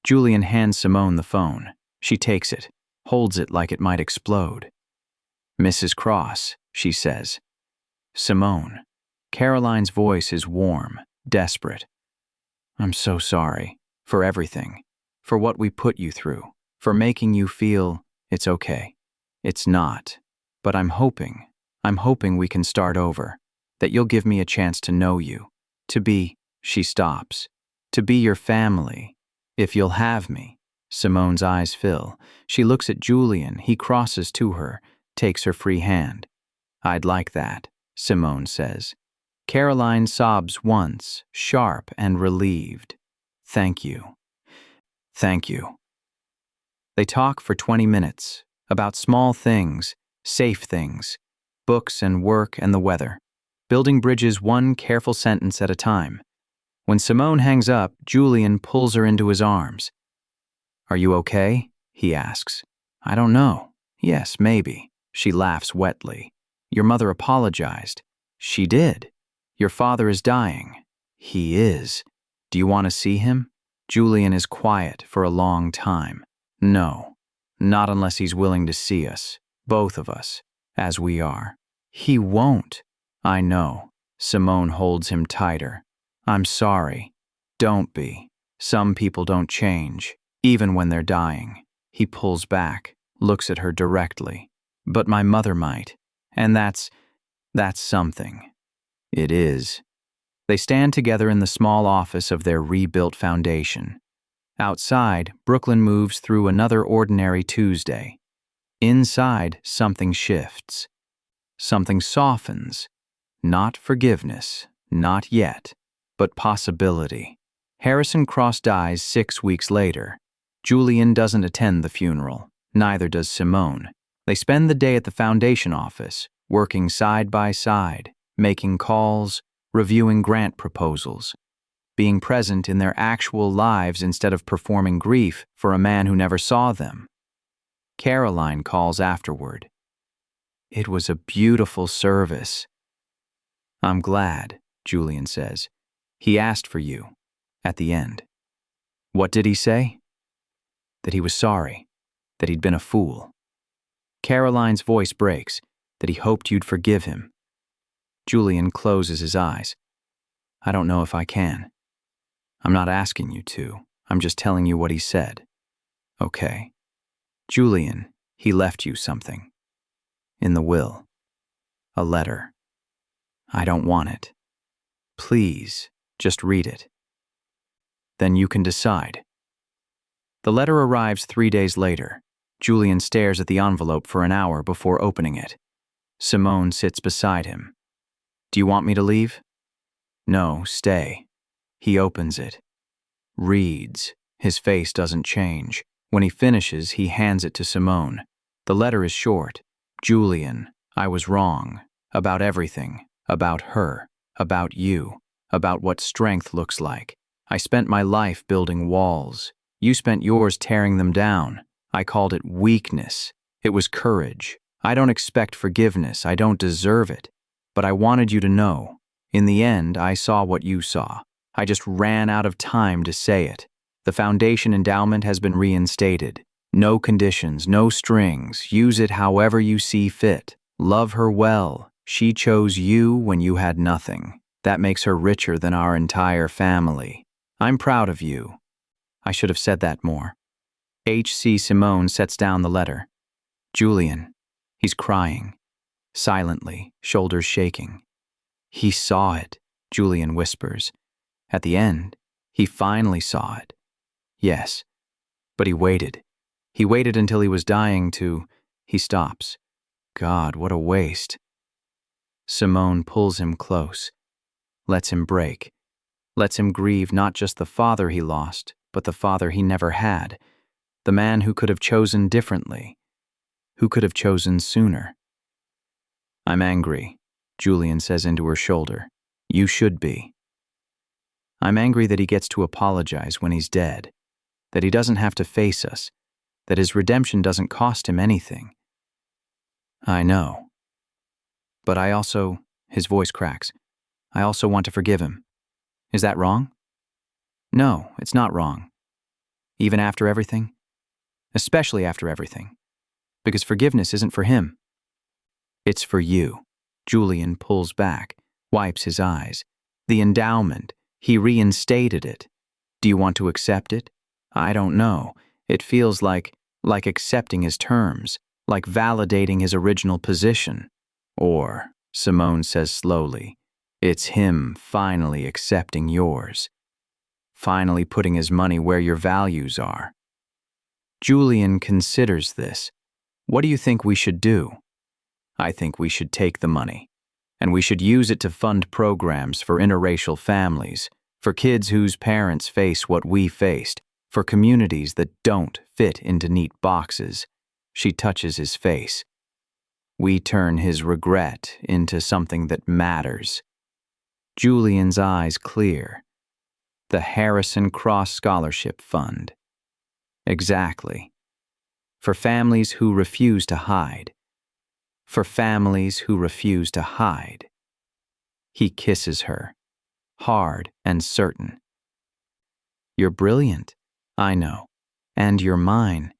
Julian hands Simone the phone. She takes it, holds it like it might explode. Mrs. Cross, she says. Simone. Caroline's voice is warm, desperate. I'm so sorry. For everything. For what we put you through. For making you feel it's okay. It's not. But I'm hoping we can start over. That you'll give me a chance to know you. To be, she stops. To be your family. If you'll have me. Simone's eyes fill. She looks at Julian. He crosses to her, takes her free hand. I'd like that, Simone says. Caroline sobs once, sharp and relieved. Thank you. Thank you. They talk for 20 minutes, about small things, safe things, books and work and the weather, building bridges one careful sentence at a time. When Simone hangs up, Julian pulls her into his arms. Are you okay? He asks. I don't know. Yes, maybe. She laughs wetly. Your mother apologized. She did. Your father is dying. He is. Do you want to see him? Julian is quiet for a long time. No, not unless he's willing to see us, both of us, as we are. He won't. I know. Simone holds him tighter. I'm sorry. Don't be. Some people don't change, even when they're dying. He pulls back, looks at her directly. But my mother might. And that's something. It is. They stand together in the small office of their rebuilt foundation. Outside, Brooklyn moves through another ordinary Tuesday. Inside, something shifts. Something softens. Not forgiveness, not yet, but possibility. Harrison Cross dies 6 weeks later. Julian doesn't attend the funeral. Neither does Simone. They spend the day at the foundation office, working side by side, making calls, reviewing grant proposals, being present in their actual lives instead of performing grief for a man who never saw them. Caroline calls afterward. It was a beautiful service. I'm glad, Julian says. He asked for you, at the end. What did he say? That he was sorry, that he'd been a fool. Caroline's voice breaks, that he hoped you'd forgive him. Julian closes his eyes. I don't know if I can. I'm not asking you to. I'm just telling you what he said. Okay. Julian, he left you something. In the will. A letter. I don't want it. Please, just read it. Then you can decide. The letter arrives 3 days later. Julian stares at the envelope for an hour before opening it. Simone sits beside him. Do you want me to leave? No, stay. He opens it. Reads. His face doesn't change. When he finishes, he hands it to Simone. The letter is short. Julian, I was wrong. About everything. About her. About you. About what strength looks like. I spent my life building walls. You spent yours tearing them down. I called it weakness. It was courage. I don't expect forgiveness. I don't deserve it. But I wanted you to know. In the end, I saw what you saw. I just ran out of time to say it. The foundation endowment has been reinstated. No conditions, no strings. Use it however you see fit. Love her well. She chose you when you had nothing. That makes her richer than our entire family. I'm proud of you. I should have said that more. H.C. Simone sets down the letter. Julian. He's crying. Silently, shoulders shaking. He saw it, Julian whispers. At the end, he finally saw it. Yes, but he waited. He waited until he was dying to... He stops. God, what a waste. Simone pulls him close. Lets him break. Lets him grieve not just the father he lost, but the father he never had. The man who could have chosen differently. Who could have chosen sooner. I'm angry, Julian says into her shoulder. You should be. I'm angry that he gets to apologize when he's dead. That he doesn't have to face us. That his redemption doesn't cost him anything. I know. But I also, his voice cracks, I also want to forgive him. Is that wrong? No, it's not wrong. Even after everything? Especially after everything. Because forgiveness isn't for him. It's for you. Julian pulls back, wipes his eyes. The endowment, he reinstated it. Do you want to accept it? I don't know. It feels like accepting his terms, like validating his original position. Or, Simone says slowly, it's him finally accepting yours. Finally putting his money where your values are. Julian considers this. What do you think we should do? I think we should take the money, and we should use it to fund programs for interracial families, for kids whose parents face what we faced, for communities that don't fit into neat boxes. She touches his face. We turn his regret into something that matters. Julian's eyes clear. The Harrison Cross Scholarship Fund. Exactly. For families who refuse to hide. For families who refuse to hide. He kisses her, hard and certain. You're brilliant, I know. And you're mine.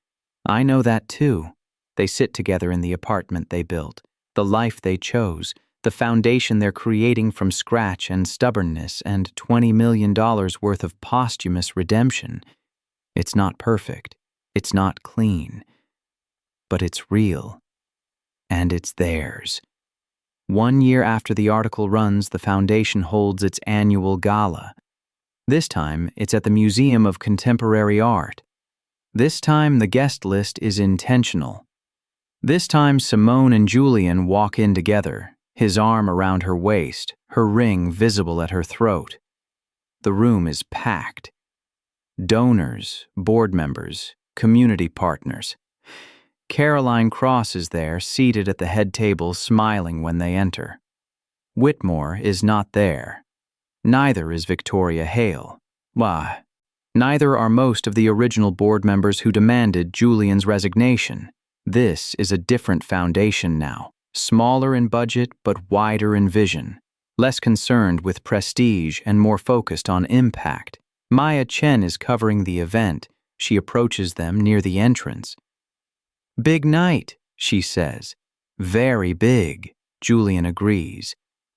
I know that too. They sit together in the apartment they built, the life they chose, the foundation they're creating from scratch and stubbornness and $20 million worth of posthumous redemption. It's not perfect. It's not clean. But it's real. And it's theirs. 1 year after the article runs, the foundation holds its annual gala. This time, it's at the Museum of Contemporary Art. This time, the guest list is intentional. This time, Simone and Julian walk in together, his arm around her waist, her ring visible at her throat. The room is packed. Donors, board members, community partners. Julian Cross is there, seated at the head table, smiling when they enter. Whitmore is not there. Neither is Victoria Hale. Why? Neither are most of the original board members who demanded Julian's resignation. This is a different foundation now, smaller in budget but wider in vision, less concerned with prestige and more focused on impact. Maya Chen is covering the event. She approaches them near the entrance. "Big night," she says. "Very big," Julian agrees.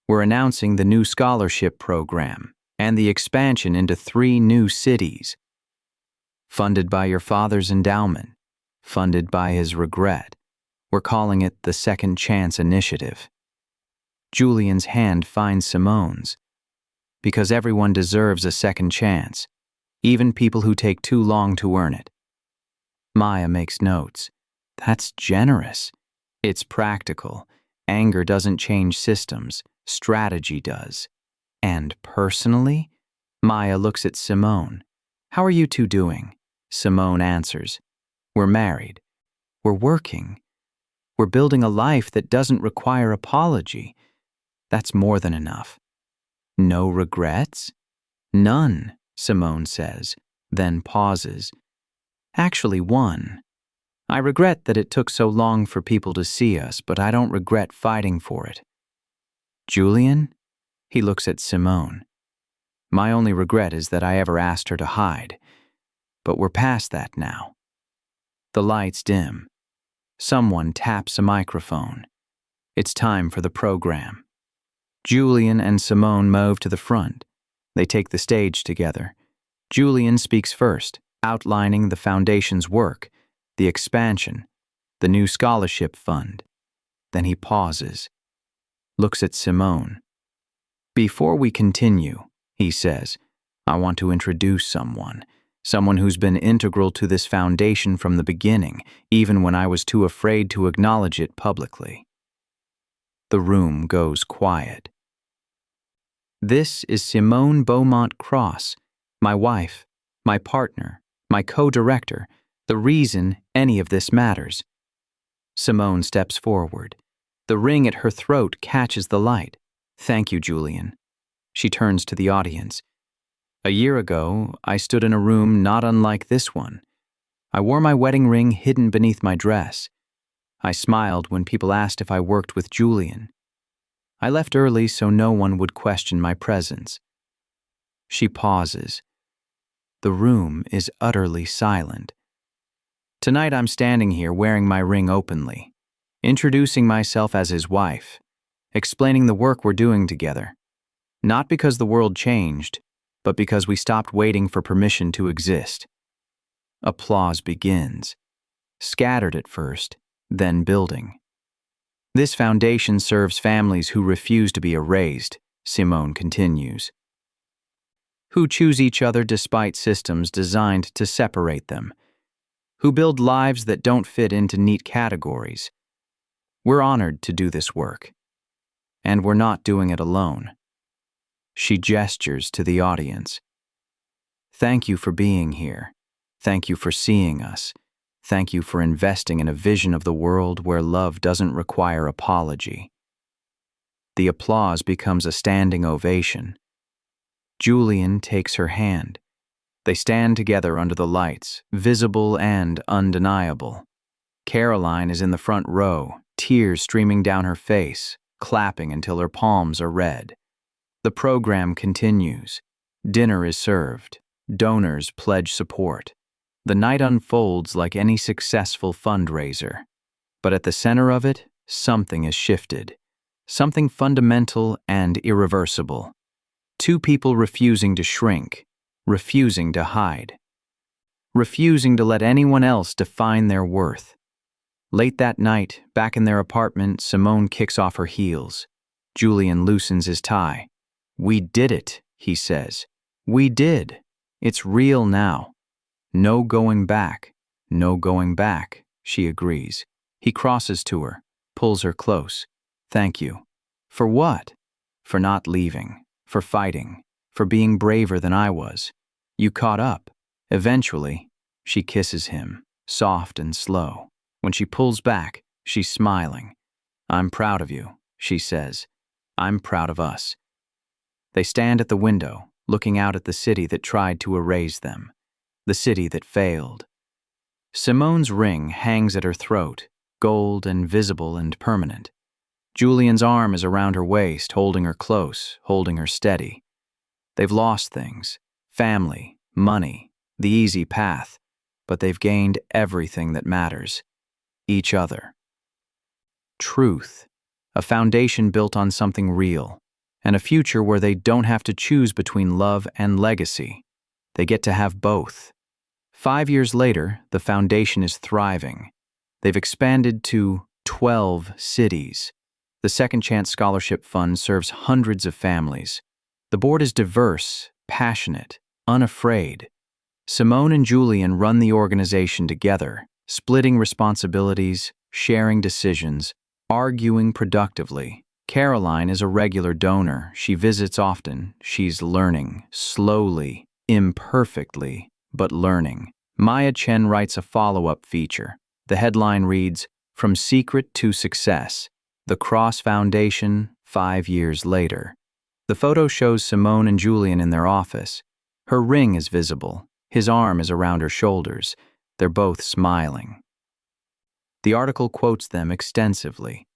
"We're announcing the new scholarship program and the expansion into 3 new cities. Funded by your father's endowment, funded by his regret. We're calling it the Second Chance Initiative." Julian's hand finds Simone's. Because everyone deserves a second chance, even people who take too long to earn it. Maya makes notes. That's generous. It's practical. Anger doesn't change systems. Strategy does. And personally? Maya looks at Simone. "How are you two doing?" Simone answers. "We're married. We're working. We're building a life that doesn't require apology. That's more than enough." "No regrets?" "None," Simone says, then pauses. "Actually, one. I regret that it took so long for people to see us, but I don't regret fighting for it." "Julian?" He looks at Simone. "My only regret is that I ever asked her to hide. But we're past that now." The lights dim. Someone taps a microphone. It's time for the program. Julian and Simone move to the front. They take the stage together. Julian speaks first, outlining the foundation's work, the expansion, the new scholarship fund. Then he pauses, looks at Simone. "Before we continue," he says, "I want to introduce someone who's been integral to this foundation from the beginning, even when I was too afraid to acknowledge it publicly." The room goes quiet. "This is Simone Beaumont Cross, my wife, my partner, my co-director, the reason any of this matters." Simone steps forward. The ring at her throat catches the light. "Thank you, Julian." She turns to the audience. "A year ago, I stood in a room not unlike this one. I wore my wedding ring hidden beneath my dress. I smiled when people asked if I worked with Julian. I left early so no one would question my presence." She pauses. The room is utterly silent. "Tonight I'm standing here wearing my ring openly, introducing myself as his wife, explaining the work we're doing together. Not because the world changed, but because we stopped waiting for permission to exist." Applause begins. Scattered at first, then building. "This foundation serves families who refuse to be erased," Simone continues. "Who choose each other despite systems designed to separate them. Who build lives that don't fit into neat categories. We're honored to do this work. And we're not doing it alone." She gestures to the audience. "Thank you for being here. Thank you for seeing us. Thank you for investing in a vision of the world where love doesn't require apology." The applause becomes a standing ovation. Julian takes her hand. They stand together under the lights, visible and undeniable. Caroline is in the front row, tears streaming down her face, clapping until her palms are red. The program continues. Dinner is served. Donors pledge support. The night unfolds like any successful fundraiser. But at the center of it, something has shifted. Something fundamental and irreversible. Two people refusing to shrink, refusing to hide, refusing to let anyone else define their worth. Late that night, back in their apartment, Simone kicks off her heels. Julian loosens his tie. "We did it," he says. "We did. It's real now. No going back. No going back," she agrees. He crosses to her, pulls her close. "Thank you." "For what?" "For not leaving. For fighting. For being braver than I was. You caught up. Eventually." She kisses him, soft and slow. When she pulls back, she's smiling. "I'm proud of you," she says. "I'm proud of us." They stand at the window, looking out at the city that tried to erase them. The city that failed. Simone's ring hangs at her throat, gold and visible and permanent. Julian's arm is around her waist, holding her close, holding her steady. They've lost things: family, money, the easy path, but they've gained everything that matters: each other. Truth, a foundation built on something real, and a future where they don't have to choose between love and legacy. They get to have both. 5 years later, the foundation is thriving. They've expanded to 12 cities. The Second Chance Scholarship Fund serves hundreds of families. The board is diverse, passionate, unafraid. Simone and Julian run the organization together, splitting responsibilities, sharing decisions, arguing productively. Caroline is a regular donor. She visits often. She's learning, slowly, imperfectly, but learning. Maya Chen writes a follow-up feature. The headline reads, "From Secret to Success, the Cross Foundation, 5 years later." The photo shows Simone and Julian in their office. Her ring is visible. His arm is around her shoulders. They're both smiling. The article quotes them extensively.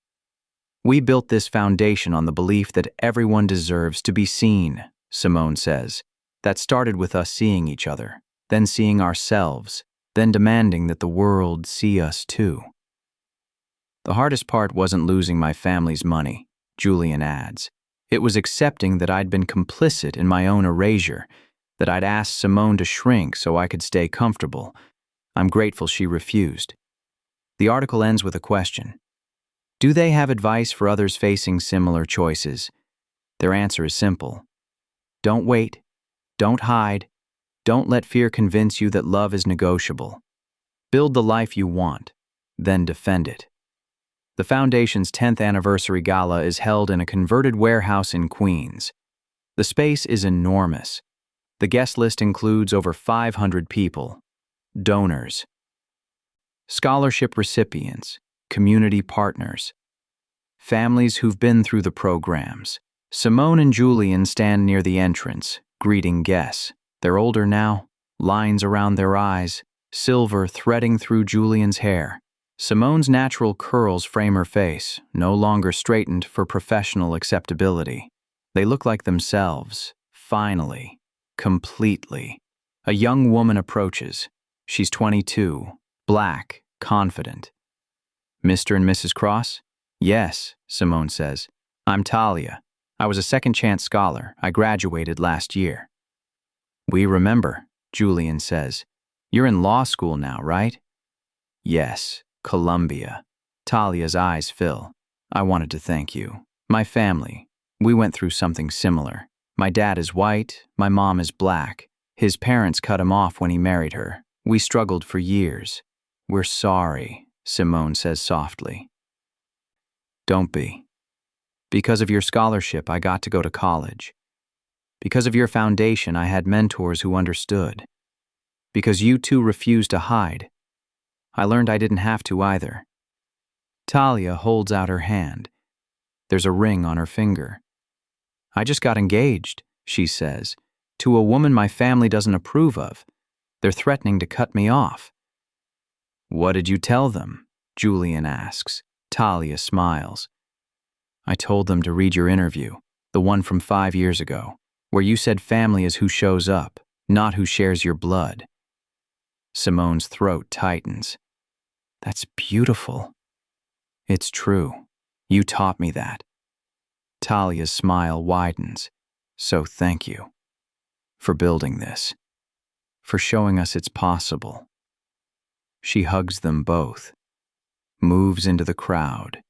"We built this foundation on the belief that everyone deserves to be seen," Simone says. "That started with us seeing each other, then seeing ourselves, then demanding that the world see us too." "The hardest part wasn't losing my family's money," Julian adds. "It was accepting that I'd been complicit in my own erasure, that I'd asked Simone to shrink so I could stay comfortable. I'm grateful she refused." The article ends with a question. Do they have advice for others facing similar choices? Their answer is simple. Don't wait. Don't hide. Don't let fear convince you that love is negotiable. Build the life you want, then defend it. The Foundation's 10th anniversary gala is held in a converted warehouse in Queens. The space is enormous. The guest list includes over 500 people, donors, scholarship recipients, community partners, families who've been through the programs. Simone and Julian stand near the entrance, greeting guests. They're older now, lines around their eyes, silver threading through Julian's hair. Simone's natural curls frame her face, no longer straightened for professional acceptability. They look like themselves, finally, completely. A young woman approaches. She's 22, black, confident. "Mr. and Mrs. Cross?" "Yes," Simone says. "I'm Talia. I was a second chance scholar. I graduated last year." "We remember," Julian says. "You're in law school now, right?" "Yes, Columbia." Talia's eyes fill. "I wanted to thank you. My family. We went through something similar. My dad is white, my mom is black. His parents cut him off when he married her. We struggled for years. We're sorry," Simone says softly. "Don't be. Because of your scholarship, I got to go to college. Because of your foundation, I had mentors who understood. Because you two refused to hide, I learned I didn't have to either." Talia holds out her hand. There's a ring on her finger. "I just got engaged," she says, "to a woman my family doesn't approve of. They're threatening to cut me off." "What did you tell them?" Julian asks. Talia smiles. "I told them to read your interview, the one from 5 years ago, where you said family is who shows up, not who shares your blood." Simone's throat tightens. "That's beautiful." "It's true. You taught me that. Talia's smile widens. So thank you for building this, for showing us it's possible. She hugs them both, moves into the crowd.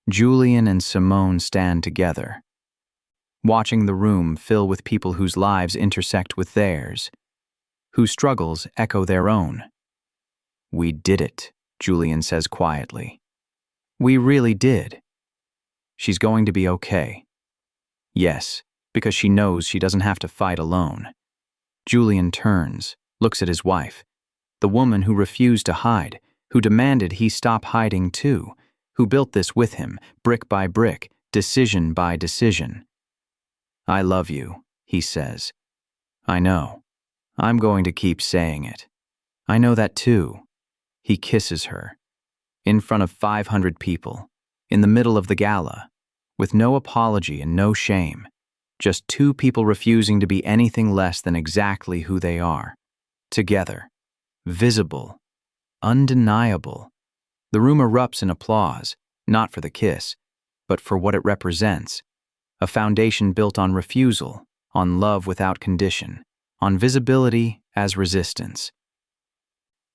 Julian and Simone stand together, watching the room fill with people whose lives intersect with theirs, whose struggles echo their own. We did it, Julian says quietly. We really did. She's going to be okay. Yes, because she knows she doesn't have to fight alone. Julian turns, looks at his wife, the woman who refused to hide, who demanded he stop hiding too, who built this with him, brick by brick, decision by decision. I love you, he says. I know. I'm going to keep saying it. I know that too. He kisses her. In front of 500 people, in the middle of the gala, with no apology and no shame, just two people refusing to be anything less than exactly who they are. Together, visible, undeniable. The room erupts in applause, not for the kiss, but for what it represents. A foundation built on refusal, on love without condition, on visibility as resistance.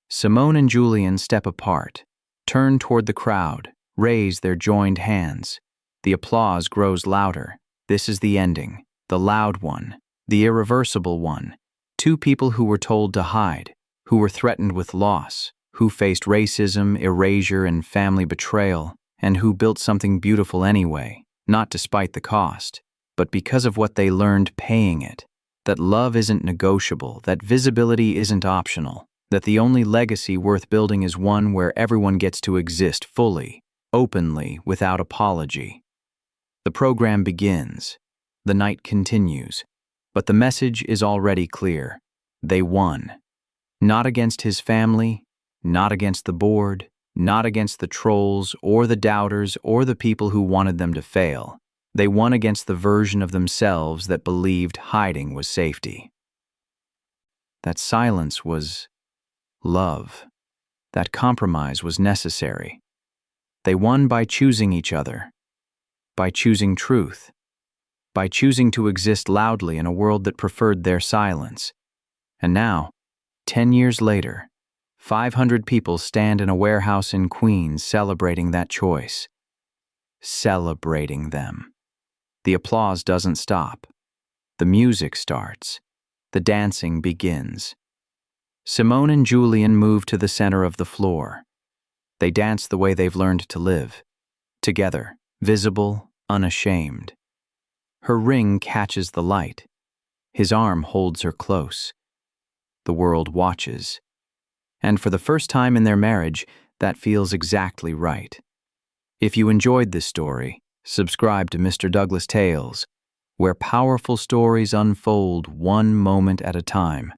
Simone and Julian step apart, turn toward the crowd, raise their joined hands. The applause grows louder. This is the ending, the loud one, the irreversible one. Two people who were told to hide, who were threatened with loss, who faced racism, erasure, and family betrayal, and who built something beautiful anyway, not despite the cost, but because of what they learned paying it. That love isn't negotiable, that visibility isn't optional, that the only legacy worth building is one where everyone gets to exist fully, openly, without apology. The program begins. The night continues. But the message is already clear. They won. Not against his family, not against the board, not against the trolls or the doubters or the people who wanted them to fail. They won against the version of themselves that believed hiding was safety. That silence was love. That compromise was necessary. They won by choosing each other, by choosing truth, by choosing to exist loudly in a world that preferred their silence. And now, 10 years later, 500 people stand in a warehouse in Queens celebrating that choice. Celebrating them. The applause doesn't stop. The music starts. The dancing begins. Simone and Julian move to the center of the floor. They dance the way they've learned to live. Together, visible, unashamed. Her ring catches the light. His arm holds her close. The world watches. And for the first time in their marriage, that feels exactly right. If you enjoyed this story, subscribe to Mr. Douglas Tales, where powerful stories unfold one moment at a time.